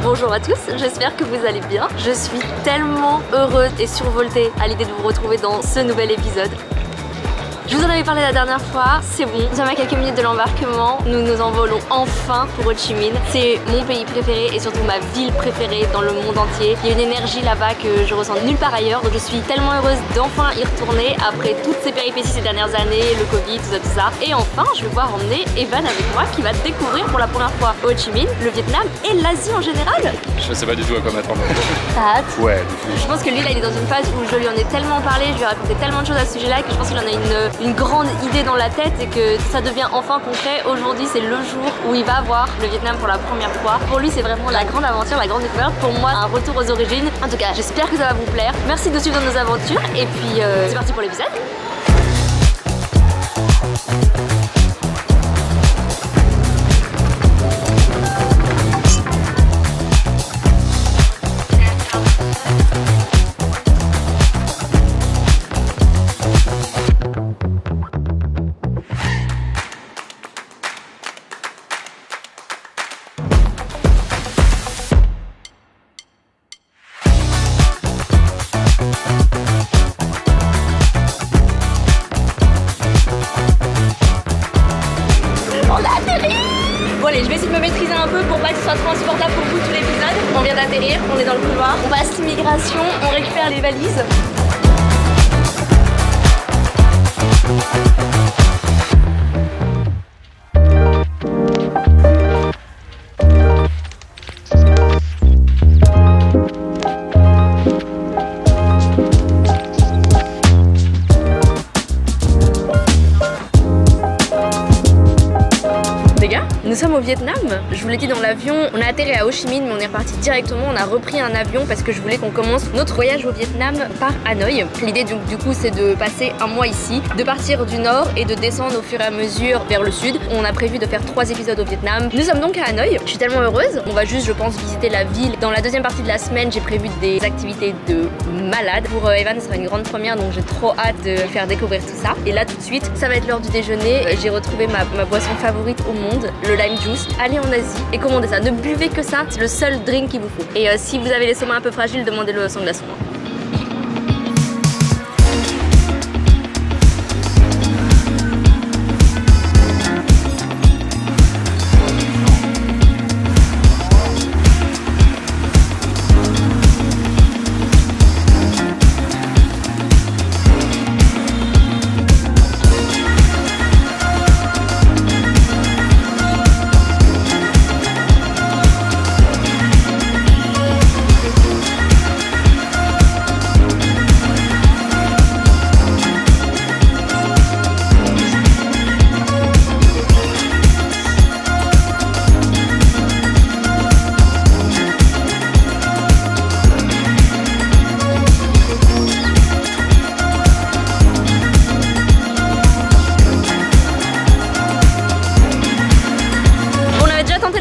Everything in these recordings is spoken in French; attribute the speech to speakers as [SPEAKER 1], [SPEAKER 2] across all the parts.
[SPEAKER 1] Bonjour à tous, j'espère que vous allez bien. Je suis tellement heureuse et survoltée à l'idée de vous retrouver dans ce nouvel épisode. Je vous en avais parlé la dernière fois, c'est bon. Nous sommes à quelques minutes de l'embarquement. Nous nous envolons enfin pour Ho Chi Minh. C'est mon pays préféré et surtout ma ville préférée dans le monde entier. Il y a une énergie là-bas que je ressens nulle part ailleurs. Donc je suis tellement heureuse d'enfin y retourner après toutes ces péripéties ces dernières années, le Covid, tout ça. Et enfin, je vais pouvoir emmener Evan avec moi qui va découvrir pour la première fois Ho Chi Minh, le Vietnam et l'Asie en général.
[SPEAKER 2] Je sais pas du tout à quoi m'attendre.
[SPEAKER 1] T'as hâte?
[SPEAKER 2] Ouais.
[SPEAKER 1] Je pense que lui là il est dans une phase où je lui en ai tellement parlé, je lui ai raconté tellement de choses à ce sujet là que je pense qu'il en a une grande idée dans la tête et que ça devient enfin concret. Aujourd'hui c'est le jour où il va voir le Vietnam pour la première fois. Pour lui c'est vraiment la grande aventure, la grande découverte. Pour moi un retour aux origines. En tout cas j'espère que ça va vous plaire. Merci de suivre nos aventures et puis c'est parti pour l'épisode. Bon allez, je vais essayer de me maîtriser un peu pour pas que ce soit trop insupportable pour vous tout l'épisode. On vient d'atterrir, on est dans le couloir, on passe l'immigration, on récupère les valises. Nous sommes au Vietnam, je vous l'ai dit dans l'avion, on a atterri à Ho Chi Minh mais on est reparti directement, on a repris un avion parce que je voulais qu'on commence notre voyage au Vietnam par Hanoï. L'idée du coup c'est de passer un mois ici, de partir du nord et de descendre au fur et à mesure vers le sud. On a prévu de faire 3 épisodes au Vietnam. Nous sommes donc à Hanoï, je suis tellement heureuse, on va juste je pense visiter la ville. Dans la deuxième partie de la semaine j'ai prévu des activités de malade. Pour Evan ce sera une grande première donc j'ai trop hâte de faire découvrir tout ça. Et là tout de suite ça va être l'heure du déjeuner, j'ai retrouvé ma boisson favorite au monde, le lime juice. Allez en Asie et commandez ça, ne buvez que ça, c'est le seul drink qu'il vous faut. Et si vous avez l'estomac un peu fragile, demandez-le sans glaçon.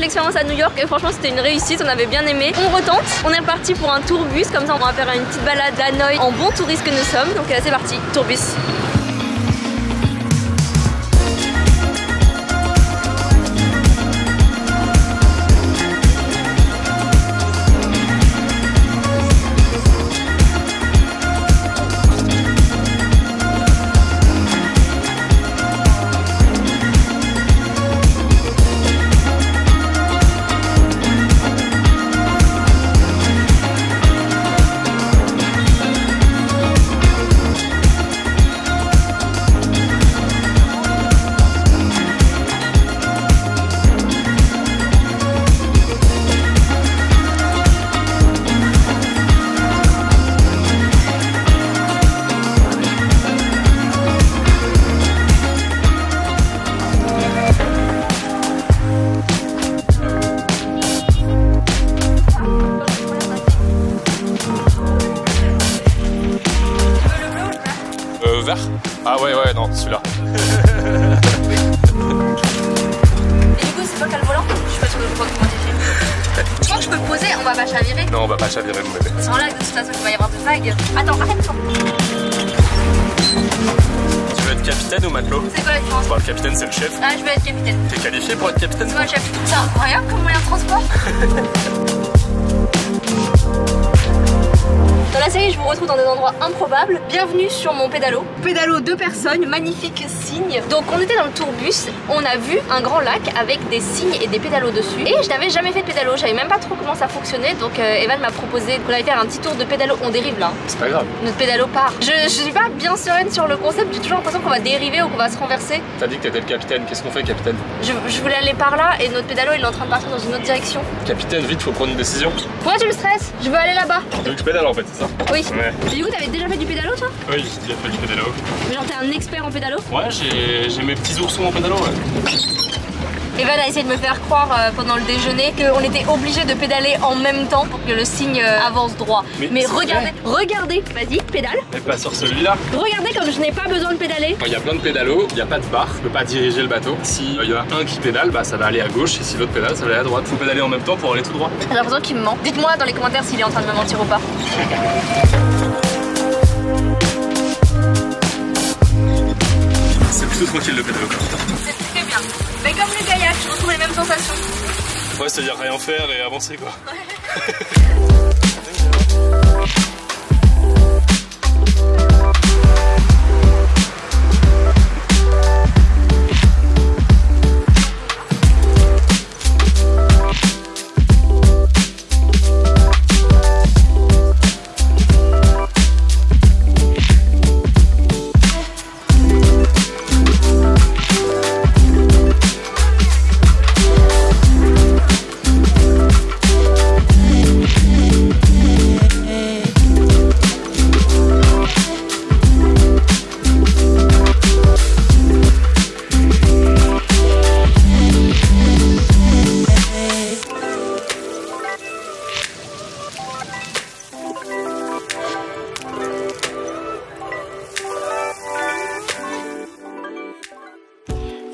[SPEAKER 1] L'expérience à New York et franchement c'était une réussite, on avait bien aimé. On retente, on est parti pour un tourbus, comme ça on va faire une petite balade à Hanoï en bon touriste que nous sommes. Donc c'est parti, tourbus.
[SPEAKER 2] Vert. Ah ouais non, celui-là.
[SPEAKER 1] Et du coup c'est toi qui as le volant? Je suis pas sûre de pouvoir comment t'es fait. Je crois que je peux poser, on va pas chavirer.
[SPEAKER 2] Non on va pas chavirer mon bébé.
[SPEAKER 1] Sans là de toute façon il va y avoir de vagues. Attends, arrête-toi.
[SPEAKER 2] Tu veux veux être capitaine ou matelot?
[SPEAKER 1] C'est quoi la différence?
[SPEAKER 2] Bah, le capitaine c'est le chef.
[SPEAKER 1] Ah, je veux être capitaine.
[SPEAKER 2] T'es qualifié pour être capitaine?
[SPEAKER 1] C'est moi le chef. C'est incroyable comme moyen de transport. Dans la série, je vous retrouve dans des endroits improbables. Bienvenue sur mon pédalo. Pédalo 2 personnes, magnifique cygne. Donc on était dans le tourbus, on a vu un grand lac avec des cygnes et des pédalos dessus. Et je n'avais jamais fait de pédalo, je savais même pas trop comment ça fonctionnait. Donc Evan m'a proposé qu'on allait faire un petit tour de pédalo. On dérive là.
[SPEAKER 2] C'est pas grave.
[SPEAKER 1] Notre pédalo part. Je suis pas bien sereine sur le concept, j'ai toujours l'impression qu'on va dériver ou qu'on va se renverser.
[SPEAKER 2] T'as dit que t'étais le capitaine, qu'est-ce qu'on fait capitaine?
[SPEAKER 1] Je voulais aller par là et notre pédalo il est en train de partir dans une autre direction.
[SPEAKER 2] Capitaine, vite, faut prendre une décision.
[SPEAKER 1] Pourquoi tu me stresses? Je veux aller là-bas.
[SPEAKER 2] Tu veux que je pédale en fait, c'est ça?
[SPEAKER 1] Oui.
[SPEAKER 2] Ouais.
[SPEAKER 1] Mais du coup, t'avais déjà fait du pédalo toi?
[SPEAKER 2] Oui, j'ai déjà fait du pédalo.
[SPEAKER 1] Mais genre t'es un expert en pédalo?
[SPEAKER 2] Ouais, j'ai mes petits oursons en pédalo, ouais.
[SPEAKER 1] Evan a essayé de me faire croire pendant le déjeuner qu'on était obligé de pédaler en même temps pour que le cygne avance droit. Mais regardez, vas-y, pédale.
[SPEAKER 2] Mais pas sur celui-là.
[SPEAKER 1] Regardez comme je n'ai pas besoin de pédaler.
[SPEAKER 2] Il y a plein de pédalos, il n'y a pas de barre, je peux pas diriger le bateau. Si il y en a un qui pédale, bah ça va aller à gauche, et si l'autre pédale, ça va aller à droite. Faut pédaler en même temps pour aller tout droit.
[SPEAKER 1] J'ai l'impression qu'il me ment. Dites-moi dans les commentaires s'il est en train de me mentir ou pas.
[SPEAKER 2] C'est plutôt tranquille le pédalo.
[SPEAKER 1] C'est très bien. Mais comme le kayak, je retrouve les mêmes sensations.
[SPEAKER 2] Ouais, c'est-à-dire rien faire et avancer quoi.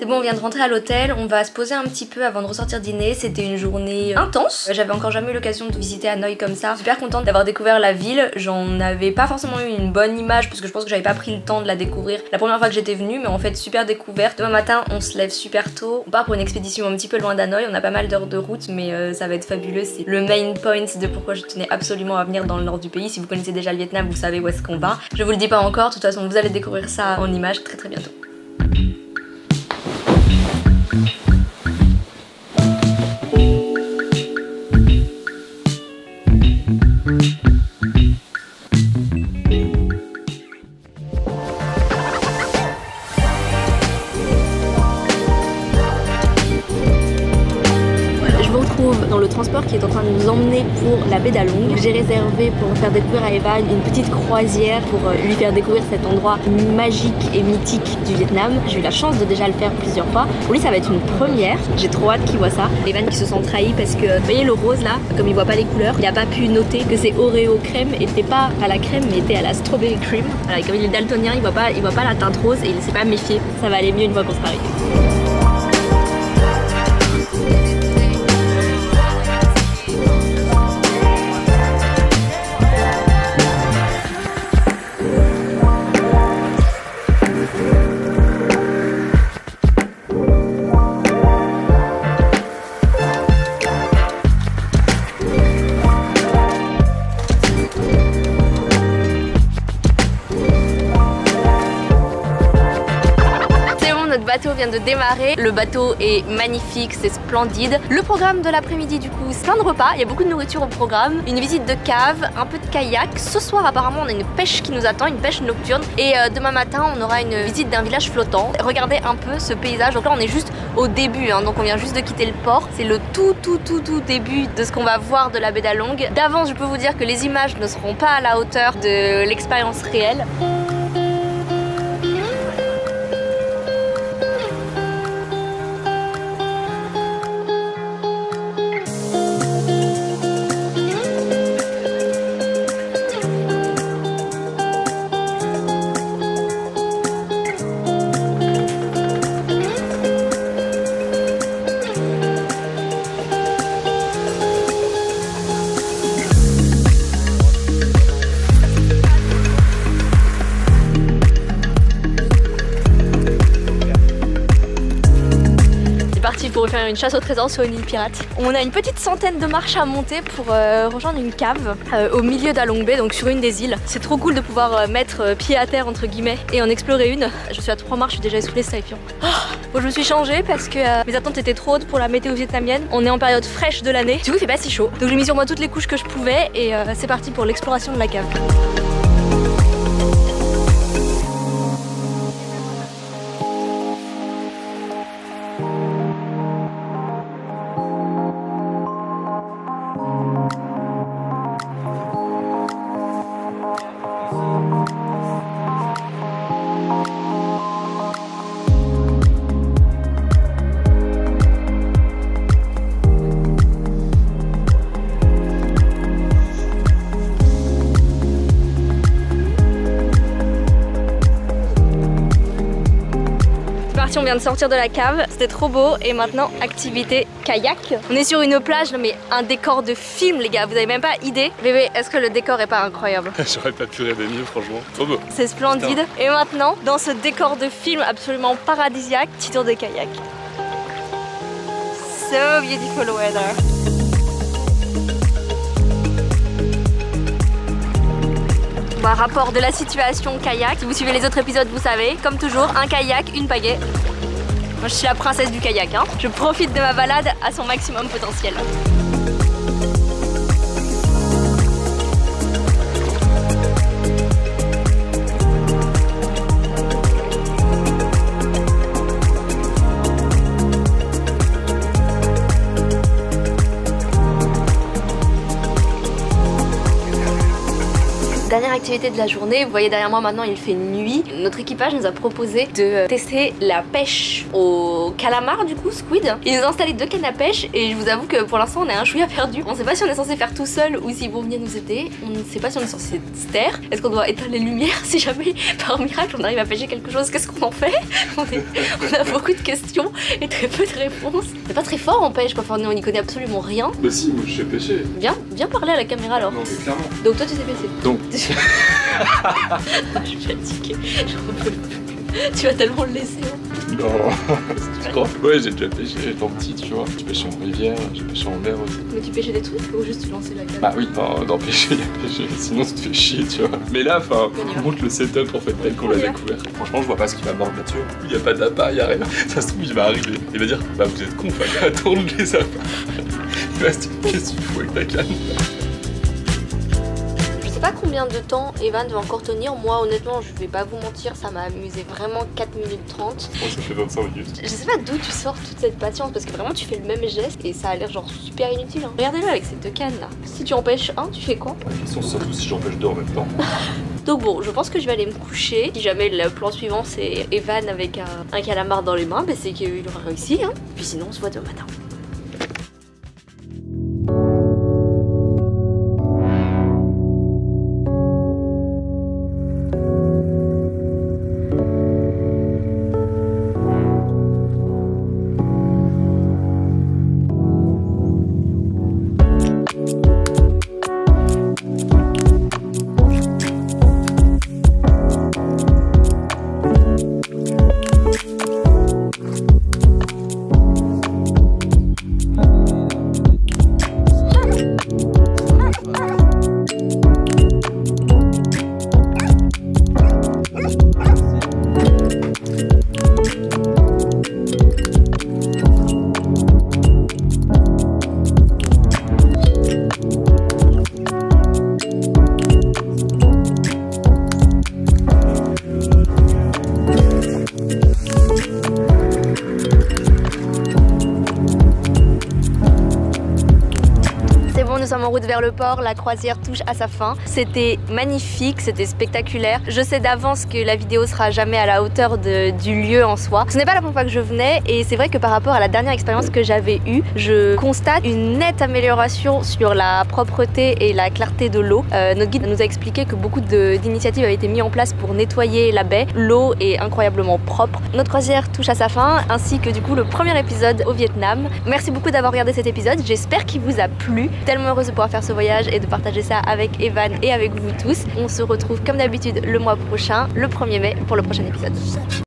[SPEAKER 1] C'est bon, on vient de rentrer à l'hôtel, on va se poser un petit peu avant de ressortir dîner. C'était une journée intense. J'avais encore jamais eu l'occasion de visiter Hanoï comme ça. Super contente d'avoir découvert la ville. J'en avais pas forcément eu une bonne image parce que je pense que j'avais pas pris le temps de la découvrir la première fois que j'étais venue, mais en fait super découverte. Demain matin, on se lève super tôt. On part pour une expédition un petit peu loin d'Hanoï. On a pas mal d'heures de route, mais ça va être fabuleux. C'est le main point de pourquoi je tenais absolument à venir dans le nord du pays. Si vous connaissez déjà le Vietnam, vous savez où est-ce qu'on va. Je vous le dis pas encore, de toute façon vous allez découvrir ça en images très bientôt. Dans le transport qui est en train de nous emmener pour la baie d'Along. J'ai réservé pour faire découvrir à Evan une petite croisière pour lui faire découvrir cet endroit magique et mythique du Vietnam. J'ai eu la chance de déjà le faire plusieurs fois. Pour lui ça va être une première, j'ai trop hâte qu'il voit ça. Evan qui se sent trahi parce que, vous voyez le rose là, comme il voit pas les couleurs, il a pas pu noter que c'est Oreo crème et était pas à la crème mais était à la strawberry cream. Voilà, comme il est daltonien, il voit pas la teinte rose et il s'est pas méfié. Ça va aller mieux une fois qu'on sera arrivé. Notre bateau vient de démarrer, le bateau est magnifique, c'est splendide. Le programme de l'après-midi du coup, c'est plein de repas, il y a beaucoup de nourriture au programme, une visite de cave, un peu de kayak. Ce soir apparemment on a une pêche qui nous attend, une pêche nocturne et demain matin on aura une visite d'un village flottant. Regardez un peu ce paysage, donc là on est juste au début, hein, donc on vient juste de quitter le port. C'est le tout début de ce qu'on va voir de la baie d'Along. D'avance je peux vous dire que les images ne seront pas à la hauteur de l'expérience réelle. parti pour faire une chasse au trésor sur une île pirate. On a une petite centaine de marches à monter pour rejoindre une cave au milieu d'Along Bay, donc sur une des îles. C'est trop cool de pouvoir mettre pied à terre entre guillemets et en explorer une. Je suis à 3 marches, je suis déjà essoufflée, c'est terrifiant. Bon, je me suis changée parce que mes attentes étaient trop hautes pour la météo vietnamienne. On est en période fraîche de l'année, du coup il fait pas si chaud. Donc j'ai mis sur moi toutes les couches que je pouvais et c'est parti pour l'exploration de la cave. On vient de sortir de la cave, c'était trop beau et maintenant activité kayak. On est sur une plage, mais un décor de film les gars, vous avez même pas idée. Bébé, est-ce que le décor est pas incroyable?
[SPEAKER 2] J'aurais pas pu rêver mieux franchement, trop beau.
[SPEAKER 1] C'est splendide. Putain. Et maintenant, dans ce décor de film absolument paradisiaque, petit tour de kayak. So beautiful weather. Bah, rapport de la situation kayak, si vous suivez les autres épisodes vous savez, comme toujours, un kayak, une pagaie. Moi je suis la princesse du kayak, hein. Je profite de ma balade à son maximum potentiel. Dernière activité de la journée, vous voyez derrière moi maintenant il fait nuit. Notre équipage nous a proposé de tester la pêche au calamar du coup, squid. Ils nous ont installé 2 cannes à pêche et je vous avoue que pour l'instant on est un chouïa perdu. On sait pas si on est censé faire tout seul ou s'ils vont venir nous aider. On ne sait pas si on est censé se taire. Est-ce qu'on doit éteindre les lumières si jamais par miracle on arrive à pêcher quelque chose? Qu'est-ce qu'on en fait? On a beaucoup de questions et très peu de réponses. On est pas très fort en pêche quoi, enfin, on y connaît absolument rien.
[SPEAKER 2] Bah si, moi je sais pêcher.
[SPEAKER 1] Viens parler à la caméra alors.
[SPEAKER 2] Non mais clairement.
[SPEAKER 1] Donc toi tu sais pêcher.
[SPEAKER 2] Donc.
[SPEAKER 1] Je suis fatiguée, j'en peux plus. Tu vas tellement le laisser. Hein.
[SPEAKER 2] Non. Tu crois? Ouais, j'ai déjà pêché étant petit, tu vois. J'ai pêché en rivière, j'ai pêché en mer aussi.
[SPEAKER 1] Mais tu pêchais des trucs ou juste tu lançais la canne?
[SPEAKER 2] Bah oui, dans pêcher, il y a pêché, sinon ça te fait chier, tu vois. Mais là, enfin, on montre le setup en fait tel qu'on l'a découvert. Franchement, je vois pas ce qu'il va mordre là-dessus. Il y a pas d'appât, il y a rien. Ça se trouve, il va arriver. Il va dire, bah vous êtes con, fallait attendre les appâts. Il va se dire, qu'est-ce que tu fous avec ta canne?
[SPEAKER 1] Je sais pas combien de temps Evan va encore tenir. Moi honnêtement je vais pas vous mentir, ça m'a amusé vraiment 4 minutes 30.
[SPEAKER 2] Moi ça fait 25 minutes.
[SPEAKER 1] Je sais pas d'où tu sors toute cette patience parce que vraiment tu fais le même geste et ça a l'air genre super inutile. Hein. Regardez-le avec ces 2 cannes là. Si tu en pêches un, tu fais quoi?
[SPEAKER 2] La question c'est surtout si j'en pêche 2 en même temps.
[SPEAKER 1] Donc bon, je pense que je vais aller me coucher. Si jamais le plan suivant c'est Evan avec un calamar dans les mains, bah, c'est qu'il aura réussi. Hein. Puis sinon on se voit demain matin. Nous sommes en route vers le port, la croisière touche à sa fin. C'était magnifique, c'était spectaculaire. Je sais d'avance que la vidéo sera jamais à la hauteur du lieu en soi. Ce n'est pas la première fois que je venais et c'est vrai que par rapport à la dernière expérience que j'avais eue, je constate une nette amélioration sur la propreté et la clarté de l'eau. Notre guide nous a expliqué que beaucoup d'initiatives avaient été mises en place pour nettoyer la baie. L'eau est incroyablement propre. Notre croisière touche à sa fin, ainsi que du coup le premier épisode au Vietnam. Merci beaucoup d'avoir regardé cet épisode, j'espère qu'il vous a plu. Tellement heureuse de pouvoir faire ce voyage et de partager ça avec Evan et avec vous tous. On se retrouve comme d'habitude le mois prochain, le 1er mai, pour le prochain épisode.